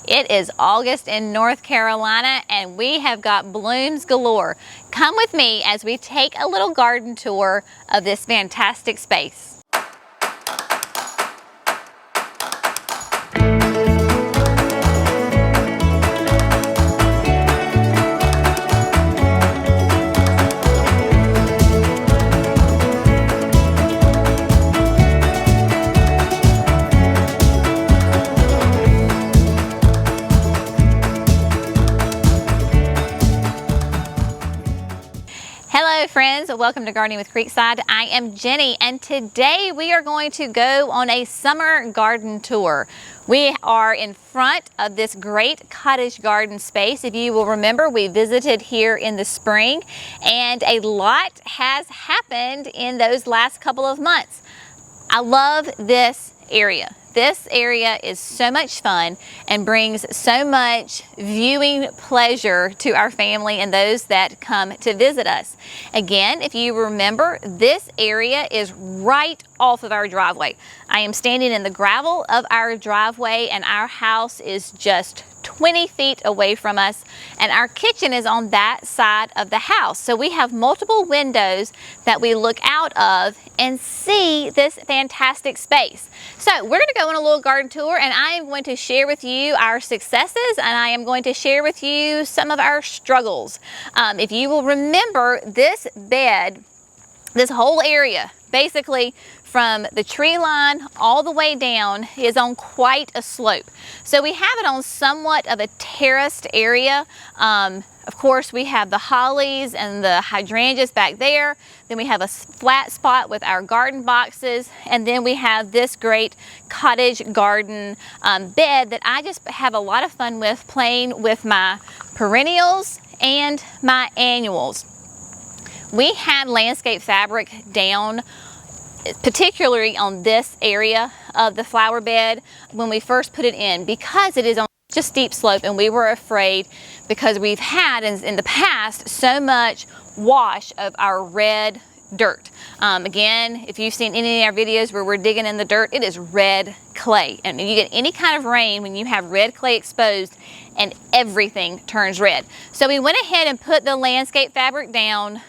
It is August in North Carolina and we have got blooms galore. Come with me as we take a little garden tour of this fantastic space. Hello friends, welcome to Gardening with Creekside. I am Jenny and today we are going to go on a summer garden tour. We are in front of this great cottage garden space. If you will remember, we visited here in the spring and a lot has happened in those last couple of months. I love this area. This area is so much fun and brings so much viewing pleasure to our family and those that come to visit us. Again, if you remember, this area is right off of our driveway. I am standing in the gravel of our driveway and our house is just 20 feet away from us and our kitchen is on that side of the house. So we have multiple windows that we look out of and see this fantastic space. So we're going to go on a little garden tour and I am going to share with you our successes and I am going to share with you some of our struggles. If you will remember, this bed, this whole area, basically from the tree line all the way down, is on quite a slope. So we have it on somewhat of a terraced area. Of course, we have the hollies and the hydrangeas back there. Then we have a flat spot with our garden boxes. And then we have this great cottage garden bed that I just have a lot of fun with, playing with my perennials and my annuals. We had landscape fabric down, particularly on this area of the flower bed when we first put it in, because it is on just steep slope and we were afraid, because we've had in the past so much wash of our red dirt. Again, if you've seen any of our videos where we're digging in the dirt, it is red clay, and you get any kind of rain when you have red clay exposed and everything turns red. So we went ahead and put the landscape fabric down,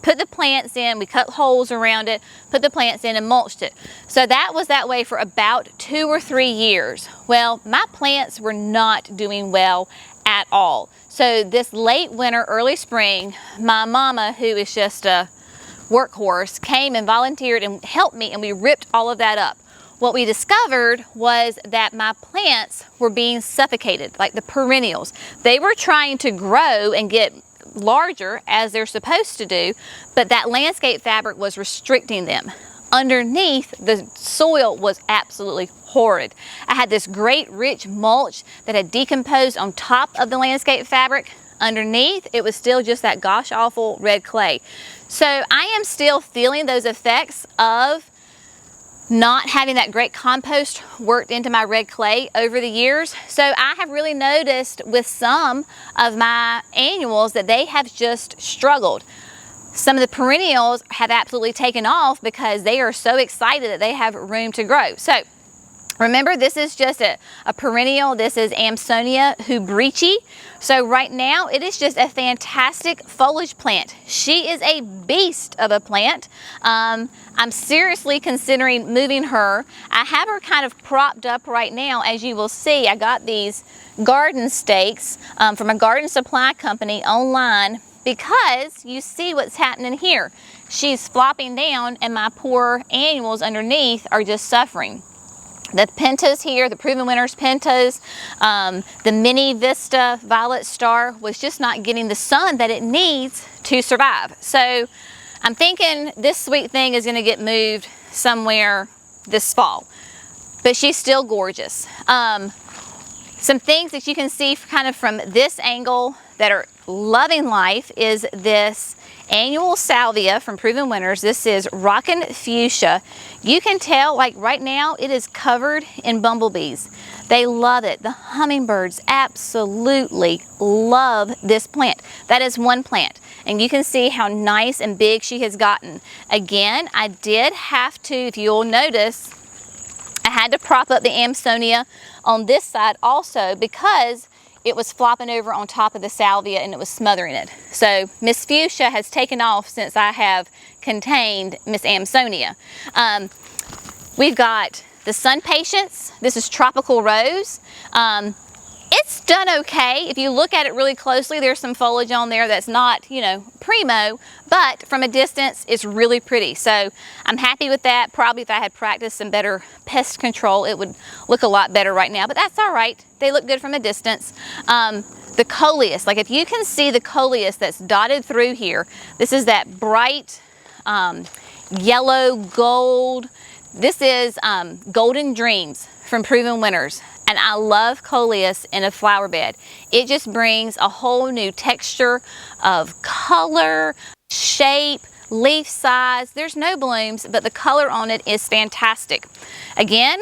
put the plants in, we cut holes around it, put the plants in and mulched it. So that was that way for about 2 or 3 years. Well, my plants were not doing well at all. So this late winter, early spring, my mama, who is just a workhorse, came and volunteered and helped me and we ripped all of that up. What we discovered was that my plants were being suffocated, like the perennials. They were trying to grow and get larger as they're supposed to do, but that landscape fabric was restricting them. Underneath, the soil was absolutely horrid. I had this great rich mulch that had decomposed on top of the landscape fabric. Underneath, it was still just that gosh awful red clay. So I am still feeling those effects of not having that great compost worked into my red clay over the years. So I have really noticed with some of my annuals that they have just struggled. Some of the perennials have absolutely taken off because they are so excited that they have room to grow. So remember, this is just a perennial. This is Amsonia Hubrici. So right now it is just a fantastic foliage plant. She is a beast of a plant. I'm seriously considering moving her. I have her kind of propped up right now. As you will see, I got these garden stakes from a garden supply company online, because you see what's happening here. She's flopping down and my poor annuals underneath are just suffering. The pentas here, the Proven Winners pentas, the mini Vista Violet Star was just not getting the sun that it needs to survive. So I'm thinking this sweet thing is going to get moved somewhere this fall, but she's still gorgeous. Some things that you can see kind of from this angle that are loving life is this annual Salvia from Proven Winners. This is Rockin' Fuchsia. You can tell, like right now, it is covered in bumblebees. They love it. The hummingbirds absolutely love this plant. That is one plant. And you can see how nice and big she has gotten. Again, I did have to, if you'll notice, I had to prop up the Amsonia on this side also because it was flopping over on top of the Salvia and it was smothering it. So Miss Fuchsia has taken off since I have contained Miss Amsonia. We've got the Sun Patience. This is Tropical Rose. It's done okay. If you look at it really closely, there's some foliage on there that's not, you know, primo, but from a distance, it's really pretty. So I'm happy with that. Probably if I had practiced some better pest control, it would look a lot better right now, but that's all right. They look good from a distance. The Coleus, like if you can see the Coleus that's dotted through here, this is that bright yellow gold. This is Golden Dreams from Proven Winners. And I love Coleus in a flower bed. It just brings a whole new texture of color, shape, leaf size. There's no blooms, but the color on it is fantastic. Again,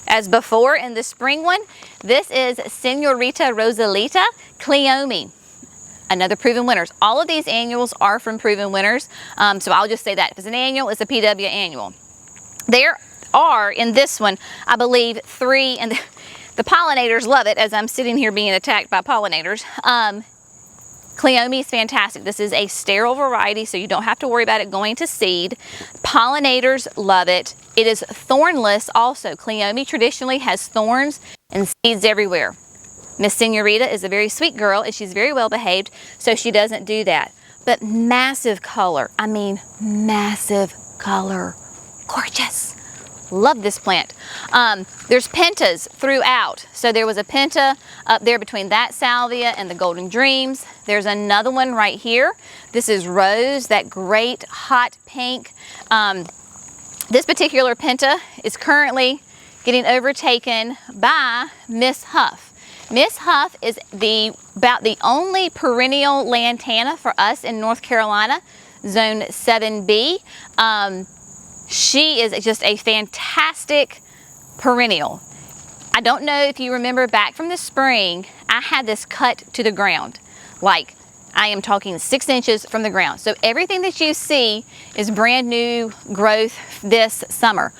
as before in the spring one, this is Senorita Rosalita Cleome. Another Proven Winners. All of these annuals are from Proven Winners. So I'll just say that. If it's an annual, it's a PW annual. There are, in this one, I believe 3, and the pollinators love it as I'm sitting here being attacked by pollinators. Cleome is fantastic. This is a sterile variety, so you don't have to worry about it going to seed. Pollinators love it. It is thornless also. Cleome traditionally has thorns and seeds everywhere. Miss Senorita is a very sweet girl and she's very well behaved, so she doesn't do that. But massive color. I mean, massive color. Gorgeous. Love this plant. There's pentas throughout. So there was a penta up there between that Salvia and the Golden Dreams. There's another one right here. This is Rose, that great hot pink. This particular penta is currently getting overtaken by Miss Huff. Miss Huff is about the only perennial lantana for us in North Carolina, Zone 7B. She is just a fantastic perennial. I don't know if you remember back from the spring, I had this cut to the ground. Like, I am talking 6 inches from the ground. So everything that you see is brand new growth this summer.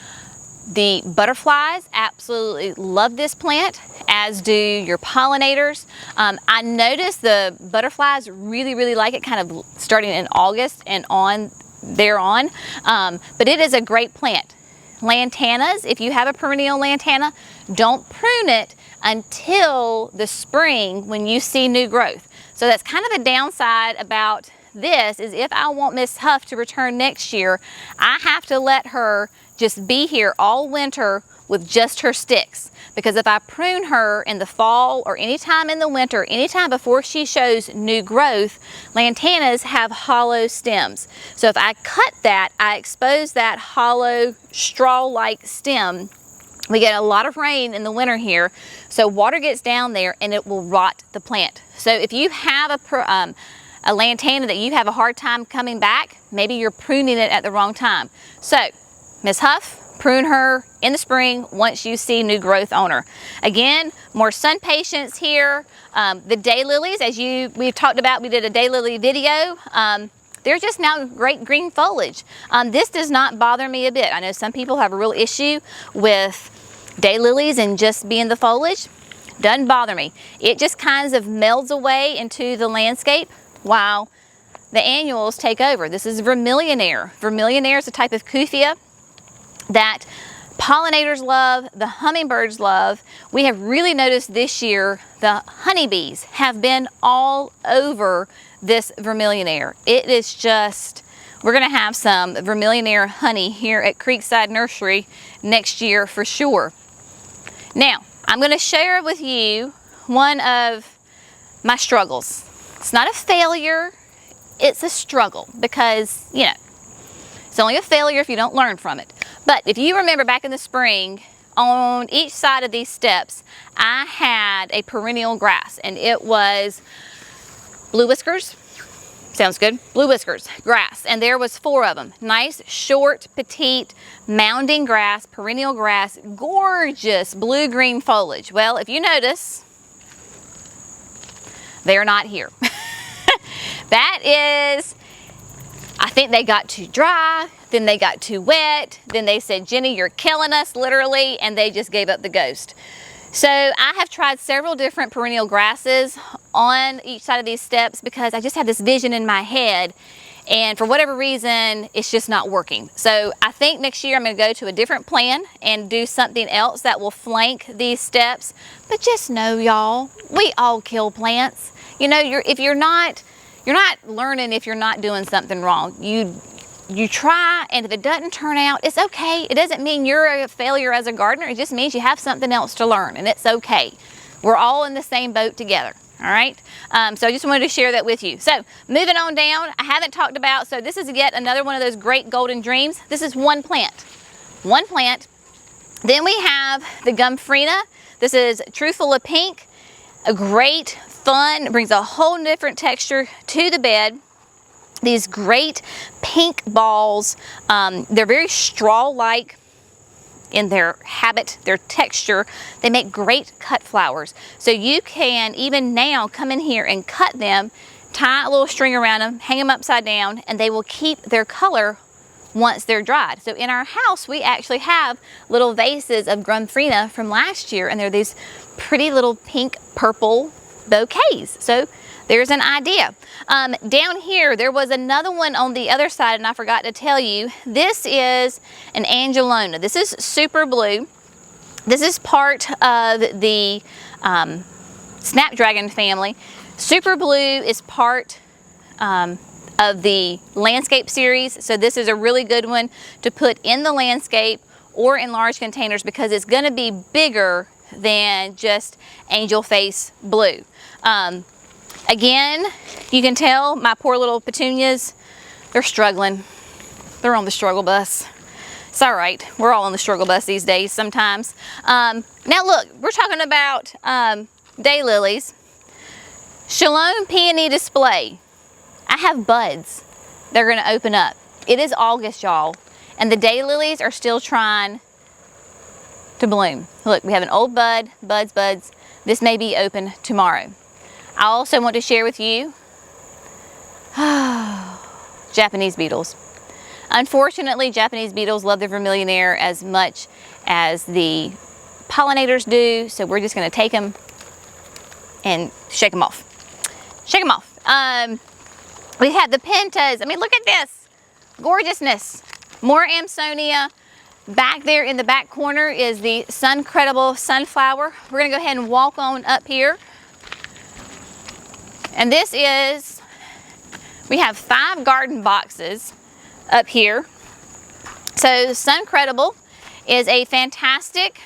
The butterflies absolutely love this plant, as do your pollinators. I noticed the butterflies really like it, kind of starting in August and on thereon. But it is a great plant. Lantanas, if you have a perennial lantana, don't prune it until the spring when you see new growth. So that's kind of a downside about this, is if I want Miss Huff to return next year, I have to let her just be here all winter with just her sticks. Because if I prune her in the fall or anytime in the winter, anytime before she shows new growth, lantanas have hollow stems. So if I cut that, I expose that hollow straw-like stem. We get a lot of rain in the winter here, so water gets down there and it will rot the plant. So if you have a lantana that you have a hard time coming back, maybe you're pruning it at the wrong time. So Miss Huff, prune her in the spring once you see new growth on her. Again, more Sun Patience here. The daylilies, as we've talked about, we did a daylily video. They're just now great green foliage. This does not bother me a bit. I know some people have a real issue with daylilies and just being the foliage. Doesn't bother me. It just kind of melds away into the landscape while the annuals take over. This is Vermillionaire. Vermillionaire is a type of Kufia that pollinators love, the hummingbirds love. We have really noticed this year the honeybees have been all over this Vermillionaire. It is just, we're gonna have some Vermillionaire honey here at Creekside Nursery next year for sure. Now, I'm gonna share with you one of my struggles. It's not a failure, it's a struggle because, you know, it's only a failure if you don't learn from it. But if you remember back in the spring, on each side of these steps, I had a perennial grass, and it was blue whiskers. Sounds good. Blue whiskers grass, and there was 4 of them. Nice, short, petite, mounding grass, perennial grass, gorgeous blue-green foliage. Well, if you notice, they're not here. That is, I think they got too dry. then they got too wet, then they said, Jenny, you're killing us, literally, and they just gave up the ghost. So I have tried several different perennial grasses on each side of these steps because I just had this vision in my head, and for whatever reason, it's just not working. So I think next year I'm going to go to a different plan and do something else that will flank these steps. But just know, y'all, we all kill plants. You know, you're not learning if you're not doing something wrong. You try, and if it doesn't turn out, it's okay. It doesn't mean you're a failure as a gardener. It just means you have something else to learn, and it's okay. We're all in the same boat together, all right? So I just wanted to share that with you. So moving on down, I haven't talked about, so this is yet another one of those great golden dreams. This is one plant. One plant. Then we have the Gomphrena. This is Truthful of Pink. A great, fun, brings a whole different texture to the bed. These great pink balls, they're very straw-like in their habit, their texture. They make great cut flowers. So you can even now come in here and cut them, tie a little string around them, hang them upside down, and they will keep their color once they're dried. So in our house, we actually have little vases of Gomphrena from last year, and they're these pretty little pink purple bouquets. So there's an idea. Down here, there was another one on the other side, and I forgot to tell you. This is an Angelona. This is super blue. This is part of the Snapdragon family. Super blue is part of the landscape series. So this is a really good one to put in the landscape or in large containers because it's gonna be bigger than just angel face blue. Again, you can tell my poor little petunias, they're struggling. They're on the struggle bus. It's all right. We're all on the struggle bus these days sometimes. Now look, we're talking about daylilies. Shalom Peony Display. I have buds. They're going to open up. It is August, y'all, and the daylilies are still trying to bloom. Look, we have an old bud, buds. This may be open tomorrow. I also want to share with you Japanese beetles. Unfortunately, Japanese beetles love the vermillionaire as much as the pollinators do, so we're just going to take them and shake them off. Shake them off. We have the pentas. I mean, look at this gorgeousness. More Amsonia. Back there in the back corner is the sun-credible sunflower. We're going to go ahead and walk on up here. And this is, we have 5 garden boxes up here. So sun-credible is a fantastic,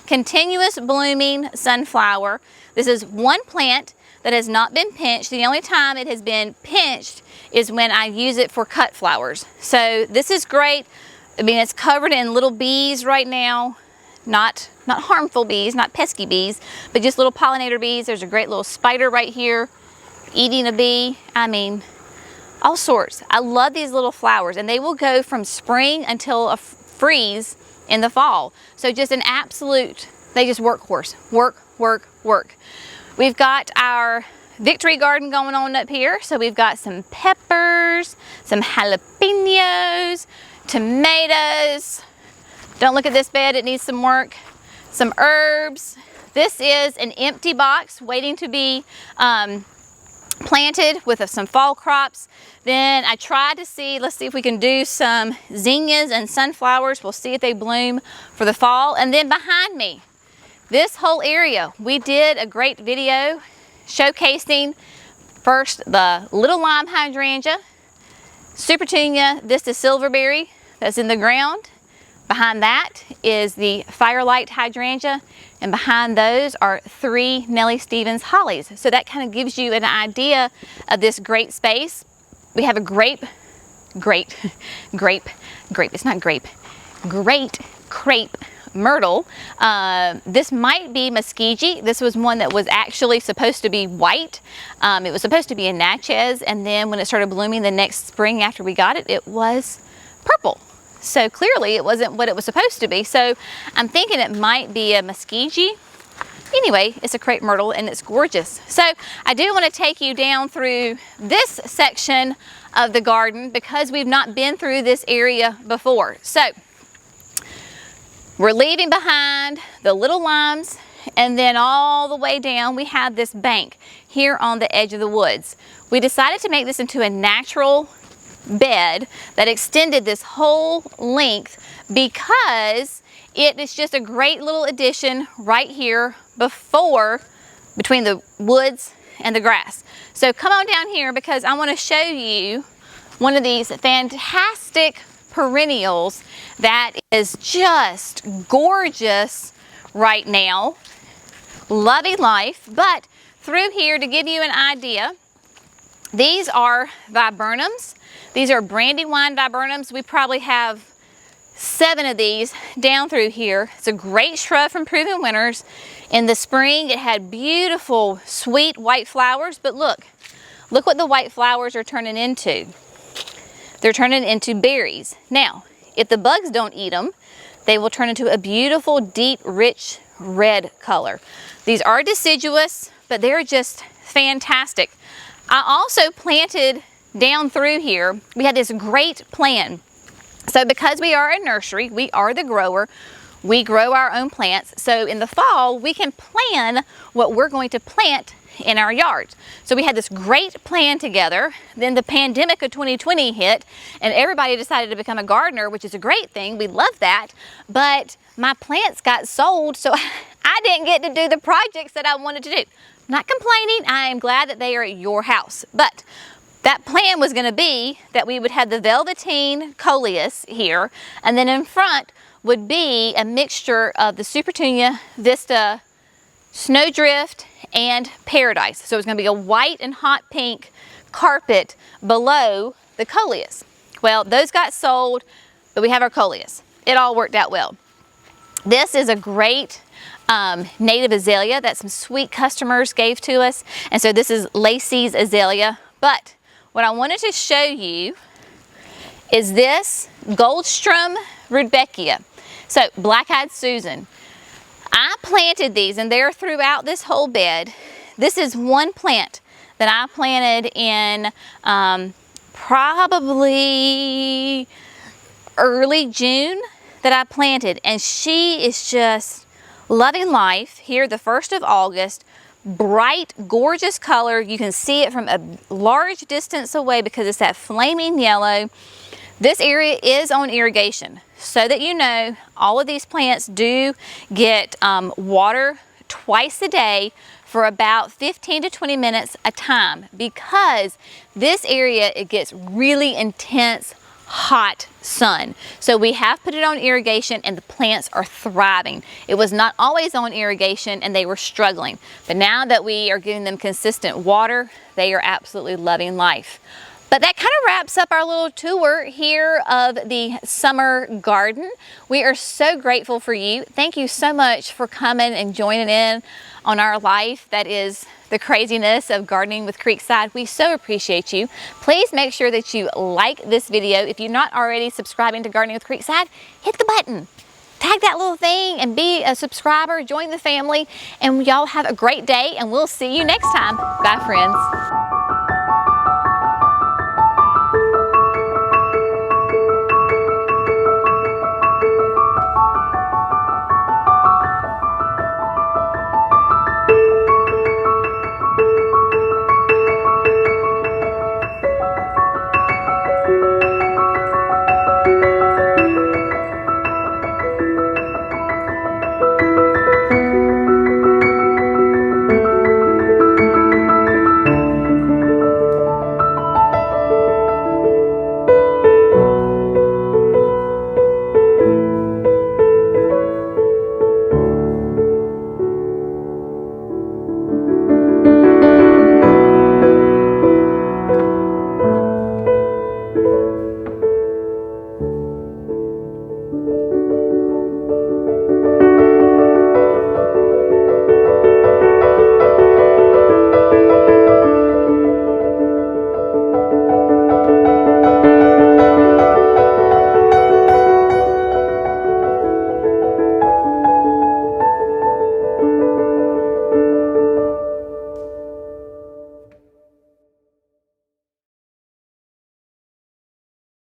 continuous blooming sunflower. This is one plant that has not been pinched. The only time it has been pinched is when I use it for cut flowers. So this is great. I mean, it's covered in little bees right now. Not harmful bees, not pesky bees, but just little pollinator bees. There's a great little spider right here eating a bee. I mean, all sorts. I love these little flowers, and they will go from spring until a freeze in the fall. So just an absolute, they just workhorse. Work. We've got our victory garden going on up here. So we've got some peppers, some jalapenos, tomatoes. Don't look at this bed, it needs some work. Some herbs. This is an empty box waiting to be planted with some fall crops. Then I tried to see, let's see if we can do some zinnias and sunflowers. We'll see if they bloom for the fall. And then behind me, this whole area, we did a great video showcasing first the little lime hydrangea, supertunia. This is silverberry that's in the ground. Behind that is the firelight hydrangea, and behind those are 3 Nellie Stevens hollies. So that kind of gives you an idea of this great space. We have a great Crepe Myrtle. This might be Muskegee. This was one that was actually supposed to be white. It was supposed to be a Natchez, and then when it started blooming the next spring after we got it, it was purple. So clearly it wasn't what it was supposed to be. So I'm thinking it might be a Muskegee. Anyway, it's a Crepe Myrtle and it's gorgeous. So I do want to take you down through this section of the garden because we've not been through this area before. So we're leaving behind the little limes, and then all the way down we have this bank here on the edge of the woods. We decided to make this into a natural bed that extended this whole length because it is just a great little addition right here between the woods and the grass. So come on down here because I want to show you one of these fantastic perennials that is just gorgeous right now. Loving life. But through here, to give you an idea, these are Viburnums. These are Brandywine Viburnums. We probably have 7 of these down through here. It's a great shrub from Proven Winners. In the spring, it had beautiful, sweet white flowers, but look what the white flowers are turning into. They're turning into berries. Now, if the bugs don't eat them, they will turn into a beautiful, deep, rich red color. These are deciduous, but they're just fantastic. I also planted down through here, we had this great plan. So because we are a nursery, we are the grower, we grow our own plants. So in the fall, we can plan what we're going to plant in our yards. So we had this great plan together. Then the pandemic of 2020 hit and everybody decided to become a gardener, which is a great thing. We love that. But my plants got sold, so I didn't get to do the projects that I wanted to do. Not complaining, I am glad that they are at your house. But that plan was going to be that we would have the Velveteen Coleus here, and then in front would be a mixture of the Supertunia, Vista, Snowdrift, and Paradise. So it's going to be a white and hot pink carpet below the Coleus. Well, those got sold, but we have our Coleus. It all worked out well. This is a great native azalea that some sweet customers gave to us. And so this is Lacey's azalea. But what I wanted to show you is this Goldstrom Rudbeckia. So Black-Eyed Susan. I planted these and they're throughout this whole bed. This is one plant that I planted in probably early June that I planted, and she is just loving life. Here, the 1st of August, bright, gorgeous color. You can see it from a large distance away because it's that flaming yellow. This area is on irrigation, so that you know, all of these plants do get water twice a day for about 15 to 20 minutes a time, because this area, it gets really intense hot sun. So we have put it on irrigation and the plants are thriving. It was not always on irrigation and they were struggling, but now that we are giving them consistent water, they are absolutely loving life. But that kind of wraps up our little tour here of the summer garden. We are so grateful for you. Thank you so much for coming and joining in on our life that is the craziness of gardening with Creekside. We so appreciate you. Please make sure that you like this video. If you're not already subscribing to Gardening with Creekside, hit the button. Tag that little thing and be a subscriber, join the family, and y'all have a great day, and we'll see you next time. Bye, friends.